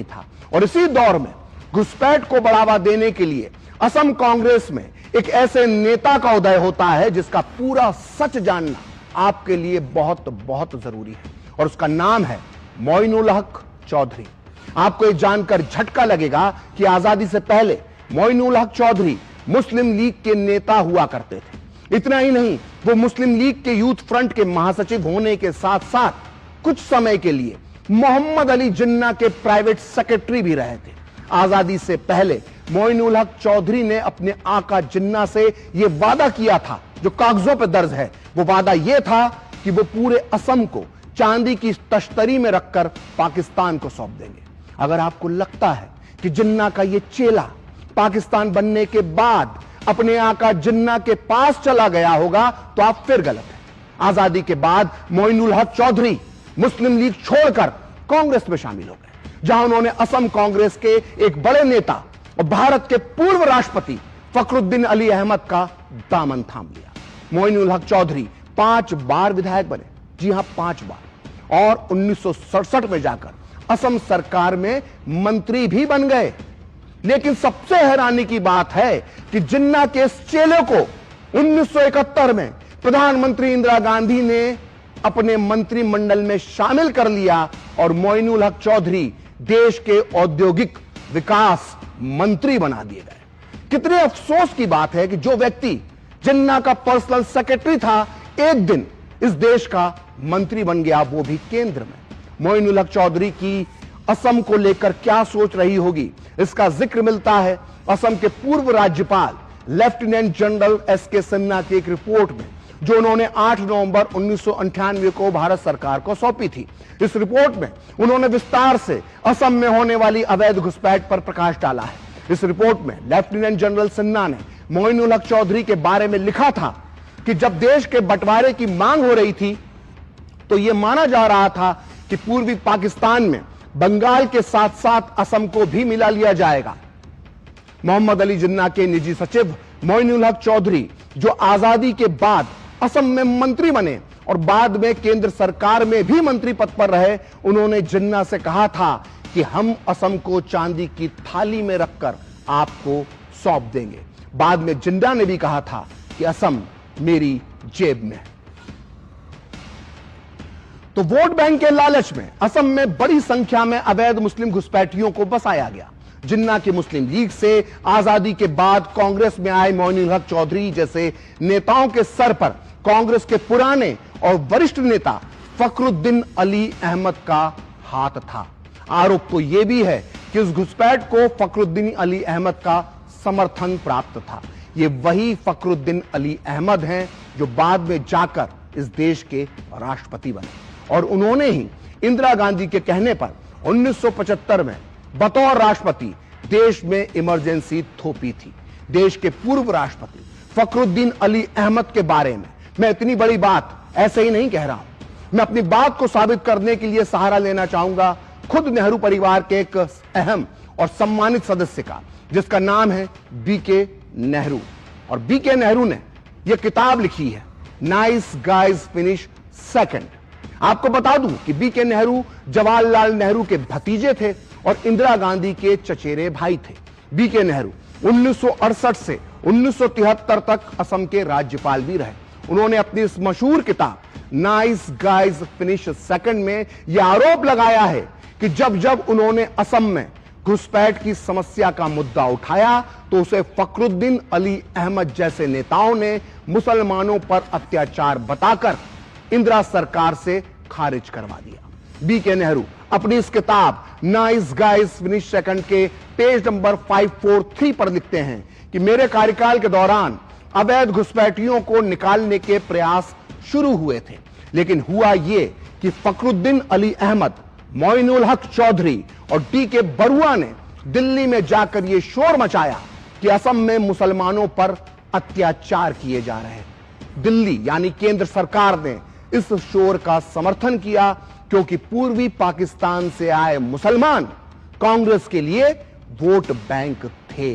नहीं था। और इसी दौर में घुसपैठ को बढ़ावा देने के लिए असम कांग्रेस में एक ऐसे नेता का उदय होता है जिसका पूरा सच जानना आपके लिए बहुत बहुत जरूरी है, और उसका नाम है मोइनुल हक चौधरी। आपको यह जानकर झटका लगेगा कि आजादी से पहले मोइनुल हक चौधरी मुस्लिम लीग के नेता हुआ करते थे। इतना ही नहीं, वो मुस्लिम लीग के यूथ फ्रंट के महासचिव होने के साथ साथ कुछ समय के लिए मोहम्मद अली जिन्ना के प्राइवेट सेक्रेटरी भी रहे थे। आजादी से पहले मोइनुल हक चौधरी ने अपने आका जिन्ना से यह वादा किया था, जो कागजों पर दर्ज है। वो वादा यह था कि वो पूरे असम को चांदी की तश्तरी में रखकर पाकिस्तान को सौंप देंगे। अगर आपको लगता है कि जिन्ना का यह चेला पाकिस्तान बनने के बाद अपने आका जिन्ना के पास चला गया होगा तो आप फिर गलत हैं। आजादी के बाद मोइनुल हक चौधरी मुस्लिम लीग छोड़कर कांग्रेस में शामिल हो गए, जहां उन्होंने असम कांग्रेस के एक बड़े नेता और भारत के पूर्व राष्ट्रपति फखरुद्दीन अली अहमद का दामन थाम लिया। मोइनुल हक चौधरी 5 बार विधायक बने, जी हां 5 बार, और 1967 में जाकर असम सरकार में मंत्री भी बन गए। लेकिन सबसे हैरानी की बात है कि जिन्ना के इस चेले को 1971 में प्रधानमंत्री इंदिरा गांधी ने अपने मंत्रिमंडल में शामिल कर लिया और मोइनुल हक चौधरी देश के औद्योगिक विकास मंत्री बना दिए गए। कितने अफसोस की बात है कि जो व्यक्ति जिन्ना का पर्सनल सेक्रेटरी था, एक दिन इस देश का मंत्री बन गया, वो भी केंद्र में। मोइनुल हक चौधरी की असम को लेकर क्या सोच रही होगी, इसका जिक्र मिलता है असम के पूर्व राज्यपाल लेफ्टिनेंट जनरल एस.के. सिन्हा की एक रिपोर्ट में, जो उन्होंने 8 नवंबर 1998 को भारत सरकार को सौंपी थी। इस रिपोर्ट में उन्होंने विस्तार से असम में होने वाली अवैध घुसपैठ पर प्रकाश डाला है। इस रिपोर्ट में लेफ्टिनेंट जनरल सिन्हा ने मोइनुल हक चौधरी के बारे में लिखा था कि जब देश के बंटवारे की मांग हो रही थी तो यह माना जा रहा था कि पूर्वी पाकिस्तान में बंगाल के साथ साथ असम को भी मिला लिया जाएगा। मोहम्मद अली जिन्ना के निजी सचिव मोइनुल हक चौधरी, जो आजादी के बाद असम में मंत्री बने और बाद में केंद्र सरकार में भी मंत्री पद पर रहे, उन्होंने जिन्ना से कहा था कि हम असम को चांदी की थाली में रखकर आपको सौंप देंगे। बाद में जिन्ना ने भी कहा था कि असम मेरी जेब में है। तो वोट बैंक के लालच में असम में बड़ी संख्या में अवैध मुस्लिम घुसपैठियों को बसाया गया। जिन्ना की मुस्लिम लीग से आजादी के बाद कांग्रेस में आए मोइनुल हक चौधरी जैसे नेताओं के सर पर कांग्रेस के पुराने और वरिष्ठ नेता फखरुद्दीन अली अहमद का हाथ था। आरोप तो यह भी है कि उस घुसपैठ को फखरुद्दीन अली अहमद का समर्थन प्राप्त था। ये वही फखरुद्दीन अली अहमद हैं जो बाद में जाकर इस देश के राष्ट्रपति बने, और उन्होंने ही इंदिरा गांधी के कहने पर 1975 में बतौर राष्ट्रपति देश में इमरजेंसी थोपी थी। देश के पूर्व राष्ट्रपति फखरुद्दीन अली अहमद के बारे में मैं इतनी बड़ी बात ऐसे ही नहीं कह रहा हूं। मैं अपनी बात को साबित करने के लिए सहारा लेना चाहूंगा खुद नेहरू परिवार के एक अहम और सम्मानित सदस्य का, जिसका नाम है बी.के. नेहरू। और बी.के. नेहरू ने यह किताब लिखी है, नाइस गाइज फिनिश सेकंड। आपको बता दूं कि बी.के. नेहरू जवाहरलाल नेहरू के भतीजे थे और इंदिरा गांधी के चचेरे भाई थे। बी.के. नेहरू 1968 से 1973 तक असम के राज्यपाल भी रहे। उन्होंने अपनी इस मशहूर किताब नाइस गाइज फिनिश सेकंड में यह आरोप लगाया है कि जब जब उन्होंने असम में घुसपैठ की समस्या का मुद्दा उठाया तो उसे फखरुद्दीन अली अहमद जैसे नेताओं ने मुसलमानों पर अत्याचार बताकर इंदिरा सरकार से खारिज करवा दिया। बी.के. नेहरू अपनी इस किताब नाइस गाइज फिनिश सेकंड के पेज नंबर 543 पर लिखते हैं कि मेरे कार्यकाल के दौरान अवैध घुसपैठियों को निकालने के प्रयास शुरू हुए थे, लेकिन हुआ यह कि फखरुद्दीन अली अहमद, मोइनुल हक चौधरी और डी.के. बरुआ ने दिल्ली में जाकर यह शोर मचाया कि असम में मुसलमानों पर अत्याचार किए जा रहे हैं। दिल्ली यानी केंद्र सरकार ने इस शोर का समर्थन किया क्योंकि पूर्वी पाकिस्तान से आए मुसलमान कांग्रेस के लिए वोट बैंक थे।